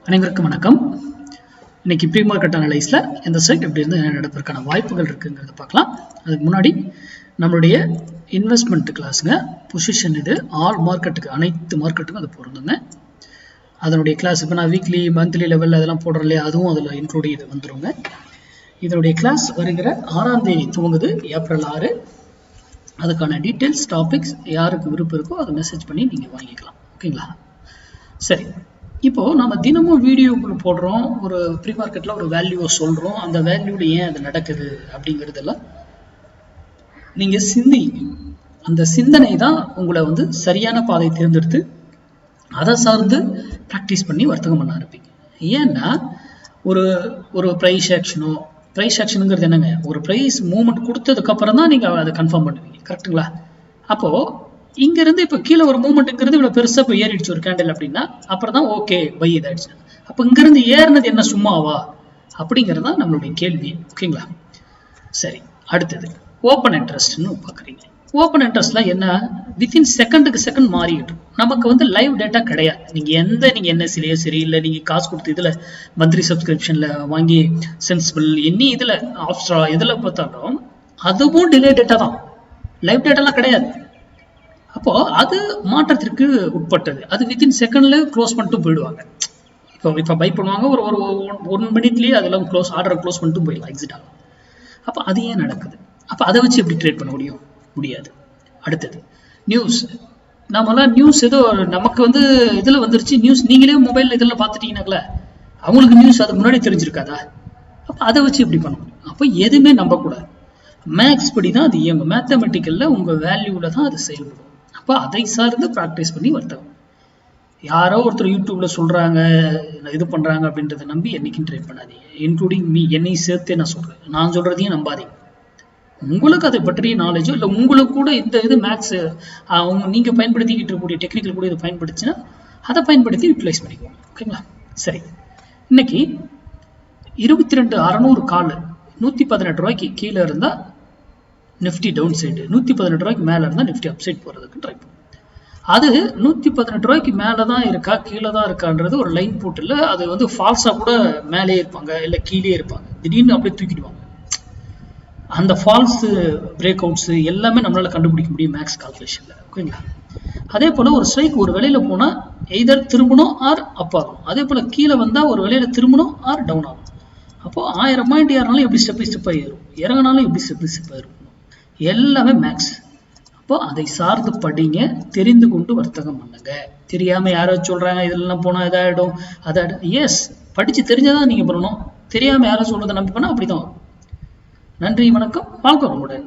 அனைவருக்கும் வணக்கம். இன்னைக்கு ப்ரீ மார்க்கெட் அனலைஸ்ல எந்த ஸ்டாக் எப்படி இருந்து நடப்பதற்கான வாய்ப்புகள் இருக்குங்கிறத பார்க்கலாம். அதுக்கு முன்னாடி நம்மளுடைய இன்வெஸ்ட்மெண்ட் கிளாஸுங்க பொசிஷன் இது ஆல் மார்க்கெட்டுக்கு அனைத்து மார்க்கெட்டுக்கும் அது பொருந்துங்க. அதனுடைய கிளாஸ் இப்போ நான் வீக்லி மந்த்லி லெவலில் அதெல்லாம் போடுறேன் இல்லையா, அதுவும் அதில் இன்க்ளூட் இது வந்துருங்க. இதனுடைய கிளாஸ் வருகிற 6ஆம் தேதி துவங்குது, ஏப்ரல் 6. அதுக்கான டீட்டெயில்ஸ் டாபிக்ஸ் யாருக்கு விருப்பம் இருக்கோ அதை மெசேஜ் பண்ணி நீங்கள் வாங்கிக்கலாம். ஓகேங்களா? சரி, இப்போ நம்ம தினமும் வீடியோ போடுறோம், ஒரு ப்ரீ மார்க்கெட்ல ஒரு வேல்யூவை சொல்றோம், அந்த வேல்யூல ஏன் அது நடக்குது அப்படிங்கிறதெல்லாம் நீங்க சிந்திங்க. அந்த சிந்தனை தான் உங்களை வந்து சரியான பாதை தேர்ந்தெடுத்து அதை சார்ந்து ப்ராக்டிஸ் பண்ணி வர்த்தகம் பண்ண ஆரம்பிங்க. ஏன்னா ஒரு ஒரு ப்ரைஸ் ஆக்ஷனுங்கிறது என்னங்க, ஒரு ப்ரைஸ் மூவ்மெண்ட் கொடுத்ததுக்கு அப்புறம் தான் நீங்க அதை கன்ஃபார்ம் பண்ணுவீங்க. கரெக்டுங்களா? அப்போ இங்க இருந்து இப்ப கீழே ஒரு மூவ்மெண்ட்ங்கிறது இவ்வளவு பெருசா இப்ப ஏறிடுச்சு ஒரு கேண்டில் அப்படின்னா அப்புறம் தான் ஓகே பை இதாயிடுச்சு. அப்ப இங்க இருந்து ஏறினது என்ன சும்மாவா அப்படிங்கிறது தான் நம்மளுடைய கேள்வி. ஓகேங்களா? சரி, அடுத்தது ஓப்பன் இன்ட்ரெஸ்ட்னு பாக்குறீங்க. ஓப்பன் இன்ட்ரெஸ்ட்ல என்ன, வித்தின் செகண்டுக்கு செகண்ட் மாறிக்கிட்டு நமக்கு வந்து லைவ் டேட்டா கிடையாது. நீங்க என்எஸ்சிலயோ சரி, இல்லை நீங்க காசு கொடுத்து இதுல மந்த்லி சப்ஸ்கிரிப்ஷன்ல வாங்கி சென்சிபிள் என்னி இதுல ஆப்ஸ்ட்ரா இதுல பார்த்தாலும் அதுவும் டிலே டேட்டா தான், லைவ் டேட்டாலாம் கிடையாது. அப்போ அது மாற்றத்திற்கு உட்பட்டது. அது வித்தின் செகண்ட்ல க்ளோஸ் பண்ணிட்டு போயிடுவாங்க. இப்போ பை பண்ணுவாங்க, ஒரு ஒரு 1 மினிட்லயே அதெல்லாம் ஆர்டரை க்ளோஸ் பண்ணிட்டு போயிடலாம், எக்ஸிட் ஆகலாம். அப்போ அது ஏன் நடக்குது? அப்போ அதை வச்சு எப்படி ட்ரேட் பண்ண முடியாது. அடுத்தது நியூஸ். நாமெல்லாம் நியூஸ் ஏதோ நமக்கு வந்து இதுல வந்துருச்சு நியூஸ், நீங்களே மொபைல் இதில் பார்த்துட்டீங்கன்னாங்களே அவங்களுக்கு நியூஸ் அதுக்கு முன்னாடி தெரிஞ்சிருக்காதா? அப்போ அதை வச்சு எப்படி பண்ண முடியும்? அப்போ எதுவுமே நம்பக்கூடாது. மேக்ஸ் படி தான் அது இயங்கும், மேத்தமெட்டிக்கல்ல உங்க வேல்யூல தான் அது செயல்படும். அப்போ அதை சார்ந்து ப்ராக்டிஸ் பண்ணி வர்த்தகம். யாரோ ஒருத்தர் யூடியூப்ல சொல்றாங்க இது பண்றாங்க அப்படின்றத நம்பி என்னைக்கும் ட்ரேட் பண்ணாதீங்க. இன்க்ளூடிங் மீ, என்னையும் சேர்த்தே நான் சொல்றேன். நான் சொல்றதையும் நம்பாதீங்க. உங்களுக்கு அதை பற்றிய நாலேஜோ இல்லை உங்களுக்கு கூட இந்த இது மேக்ஸ் நீங்க பயன்படுத்திக்கிட்டு இருக்கக்கூடிய டெக்னிக்கல் கூட இதை பயன்படுத்தினா அதை பயன்படுத்தி யூட்டிலைஸ் பண்ணிக்கோங்க. ஓகேங்களா? சரி, இன்னைக்கு 22,600 கால் 118 ரூபாய்க்கு கீழே இருந்தா நிஃப்டி டவுன் சைடு, 118 ரூபாய்க்கு மேல இருந்தா நிஃப்டி அப் சைட் போறதுக்கு ட்ரை பண்ணும். அது 118 ரூபாய்க்கு மேலதான் இருக்கா கீழே தான் இருக்கான்றது ஒரு லைன் போட்டுல, அது வந்து ஃபால்ஸா கூட மேலே இருப்பாங்க இல்ல கீழே இருப்பாங்க, திடீர்னு அப்படியே தூக்கிடுவாங்க. அந்த ஃபால்ஸ் பிரேக் அவுட்ஸ் எல்லாமே நம்மளால கண்டுபிடிக்க முடியும் மேக்ஸ் கால்குலேஷன்ல. ஓகேங்களா? அதே போல ஒரு ஸ்ட்ரைக் ஒரு வேலையில போனா எய்தர் திரும்பணும் ஆர் அப் ஆகும். அதே போல கீழே வந்தா ஒரு வேலையில திரும்பணும் ஆர் டவுன் ஆகும். அப்போ 1000 பாயிண்ட் ஏறினாலும் எப்படி ஸ்டெப் பை ஸ்டெப்பா ஏறும், இறங்கினாலும் எப்படி ஸ்டெப் பை ஸ்டெப்பா இருக்கும், எல்லாமே மேக்ஸ். அப்போ அதை சார்ந்து படிங்க, தெரிந்து கொண்டு வர்த்தகம் பண்ணுங்க. தெரியாம யாராவது சொல்றாங்க இதெல்லாம் போனா இதாயிடும் அதாயிடும், எஸ் படிச்சு தெரிஞ்சாதான் நீங்க பண்ணணும். தெரியாம யாரும் சொல்றதை நம்பி பண்ணா அப்படிதான். நன்றி, வணக்கம், வாழ்க்கை வளமுடன்.